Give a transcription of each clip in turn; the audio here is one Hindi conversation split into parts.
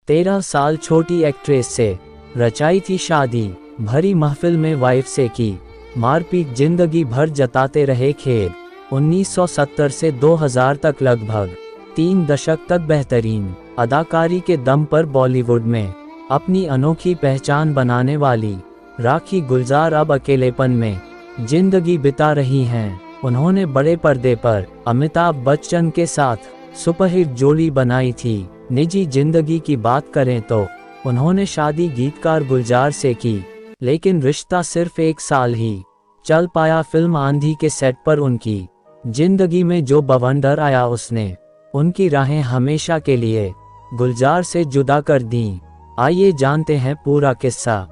13 साल छोटी एक्ट्रेस से रचाई थी शादी, भरी महफिल में वाइफ से की मारपीट, जिंदगी भर जताते रहे खेद। 1970 से 2000 तक लगभग 3 दशक तक बेहतरीन अदाकारी के दम पर बॉलीवुड में अपनी अनोखी पहचान बनाने वाली राखी गुलजार अब अकेलेपन में जिंदगी बिता रही हैं। उन्होंने बड़े पर्दे पर अमिताभ बच्चन के साथ सुपरहिट जोड़ी बनाई थी। निजी जिंदगी की बात करें तो उन्होंने शादी गीतकार गुलजार से की, लेकिन रिश्ता सिर्फ 1 साल ही चल पाया। फिल्म आंधी के सेट पर उनकी जिंदगी में जो बवंडर आया, उसने उनकी राहें हमेशा के लिए गुलजार से जुदा कर दी। आइए जानते हैं पूरा किस्सा।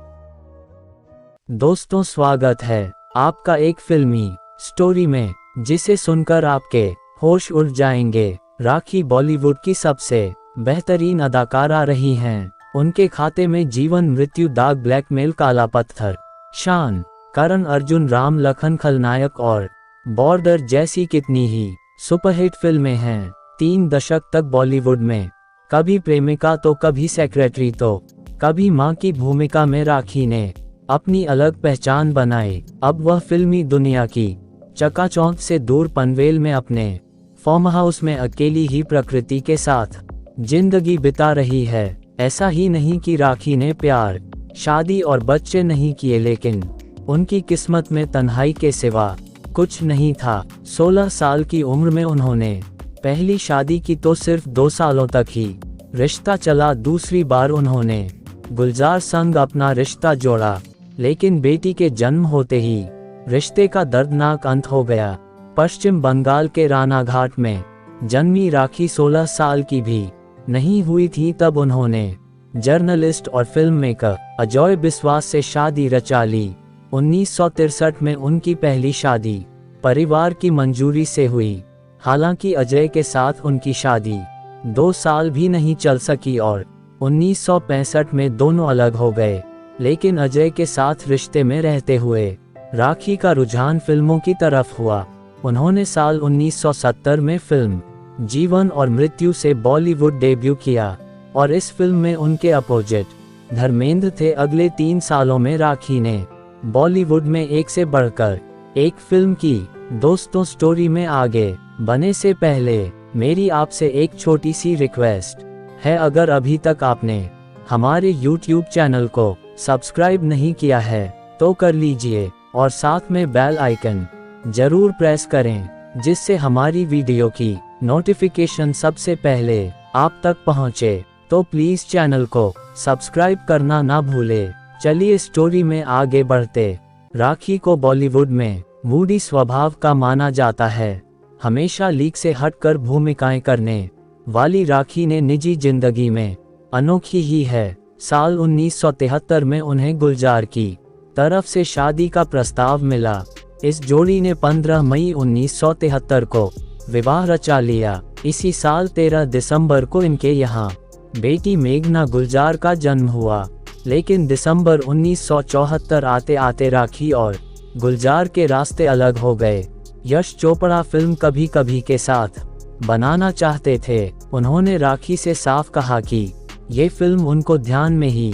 दोस्तों, स्वागत है आपका एक फिल्मी स्टोरी में, जिसे सुनकर आपके होश उड़ जाएंगे। राखी बॉलीवुड की सबसे बेहतरीन अदाकारा रही हैं। उनके खाते में जीवन मृत्यु, दाग, ब्लैकमेल, काला पत्थर, शान, करण अर्जुन, राम लखन, खलनायक और बॉर्डर जैसी कितनी ही सुपरहिट फिल्में हैं। 3 दशक तक बॉलीवुड में कभी प्रेमिका तो कभी सेक्रेटरी तो कभी मां की भूमिका में राखी ने अपनी अलग पहचान बनाई। अब वह फिल्मी दुनिया की चकाचौंध से दूर पनवेल में अपने फार्म हाउस में अकेली ही प्रकृति के साथ जिंदगी बिता रही है। ऐसा ही नहीं कि राखी ने प्यार, शादी और बच्चे नहीं किए, लेकिन उनकी किस्मत में तन्हाई के सिवा कुछ नहीं था। 16 साल की उम्र में उन्होंने पहली शादी की तो सिर्फ 2 सालों तक ही रिश्ता चला। दूसरी बार उन्होंने गुलजार संग अपना रिश्ता जोड़ा, लेकिन बेटी के जन्म होते ही रिश्ते का दर्दनाक अंत हो गया। पश्चिम बंगाल के रानाघाट में जन्मी राखी 16 साल की भी नहीं हुई थी तब उन्होंने जर्नलिस्ट और फिल्म मेकर अजय बिस्वास से शादी रचा ली। 1963 में उनकी पहली शादी परिवार की मंजूरी से हुई। हालांकि अजय के साथ उनकी शादी 2 साल भी नहीं चल सकी और 1965 में दोनों अलग हो गए। लेकिन अजय के साथ रिश्ते में रहते हुए राखी का रुझान फिल्मों की तरफ हुआ। उन्होंने साल 1970 में फिल्म जीवन और मृत्यु से बॉलीवुड डेब्यू किया और इस फिल्म में उनके अपोजिट धर्मेंद्र थे। अगले 3 सालों में राखी ने बॉलीवुड में एक से बढ़कर एक फिल्म की। दोस्तों, स्टोरी में आगे बढ़ने से पहले मेरी आपसे एक छोटी सी रिक्वेस्ट है। अगर अभी तक आपने हमारे YouTube चैनल को सब्सक्राइब नहीं किया है तो कर लीजिए और साथ में बेल आइकन जरूर प्रेस करें, जिससे हमारी वीडियो की नोटिफिकेशन सबसे पहले आप तक पहुंचे। तो प्लीज चैनल को सब्सक्राइब करना ना भूले। चलिए स्टोरी में आगे बढ़ते। राखी को बॉलीवुड में मूडी स्वभाव का माना जाता है। हमेशा लीक से हटकर भूमिकाएं करने वाली राखी ने निजी जिंदगी में अनोखी ही है। साल 1973 में उन्हें गुलजार की तरफ से शादी का प्रस्ताव मिला। इस जोड़ी ने 15 मई 1973 को विवाह रचा लिया। इसी साल 13 दिसंबर को इनके यहाँ बेटी मेघना गुलजार का जन्म हुआ। लेकिन दिसंबर 1974 आते आते राखी और गुलजार के रास्ते अलग हो गए। यश चोपड़ा फिल्म कभी कभी के साथ बनाना चाहते थे। उन्होंने राखी से साफ कहा कि ये फिल्म उनको ध्यान में ही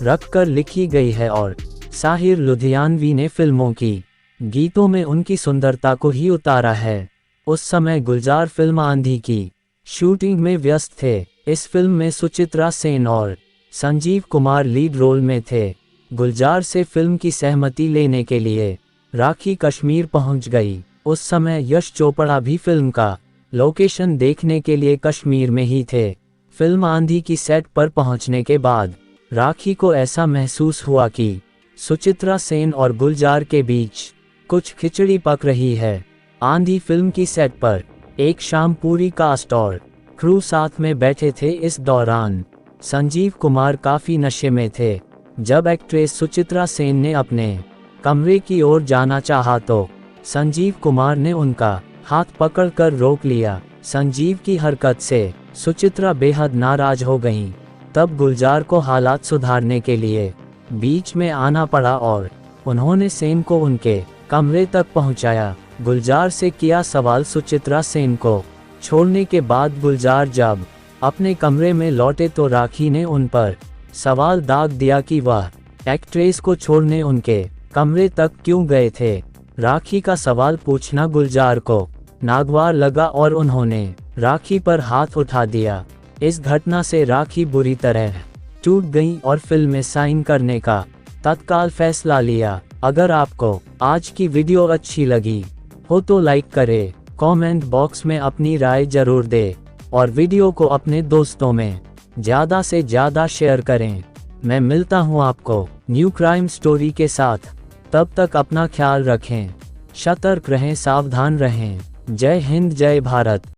रखकर लिखी गई है और साहिर लुधियानवी ने फिल्मों की गीतों में उनकी सुंदरता को ही उतारा है। उस समय गुलजार फिल्म आंधी की शूटिंग में व्यस्त थे। इस फिल्म में सुचित्रा सेन और संजीव कुमार लीड रोल में थे। गुलजार से फिल्म की सहमति लेने के लिए राखी कश्मीर पहुंच गई। उस समय यश चोपड़ा भी फिल्म का लोकेशन देखने के लिए कश्मीर में ही थे। फिल्म आंधी की सेट पर पहुंचने के बाद राखी को ऐसा महसूस हुआ कि सुचित्रा सेन और गुलजार के बीच कुछ खिचड़ी पक रही है। आंधी फिल्म की सेट पर एक शाम पूरी कास्ट और क्रू साथ में बैठे थे। इस दौरान संजीव कुमार काफी नशे में थे। जब एक्ट्रेस सुचित्रा सेन ने अपने कमरे की ओर जाना चाहा तो संजीव कुमार ने उनका हाथ पकड़कर रोक लिया। संजीव की हरकत से सुचित्रा बेहद नाराज हो गईं। तब गुलजार को हालात सुधारने के लिए बीच में आना पड़ा और उन्होंने सेन को उनके कमरे तक पहुंचाया। गुलजार से किया सवाल। सुचित्रा सेन को छोड़ने के बाद गुलजार जब अपने कमरे में लौटे तो राखी ने उन पर सवाल दाग दिया कि वह एक्ट्रेस को छोड़ने उनके कमरे तक क्यों गए थे। राखी का सवाल पूछना गुलजार को नागवार लगा और उन्होंने राखी पर हाथ उठा दिया। इस घटना से राखी बुरी तरह टूट गई और फिल्म में साइन करने का तत्काल फैसला लिया। अगर आपको आज की वीडियो अच्छी लगी हो तो लाइक करें, कमेंट बॉक्स में अपनी राय जरूर दें और वीडियो को अपने दोस्तों में ज़्यादा से ज़्यादा शेयर करें। मैं मिलता हूँ आपको न्यू क्राइम स्टोरी के साथ। तब तक अपना ख्याल रखें, सतर्क रहें, सावधान रहें। जय हिंद, जय भारत।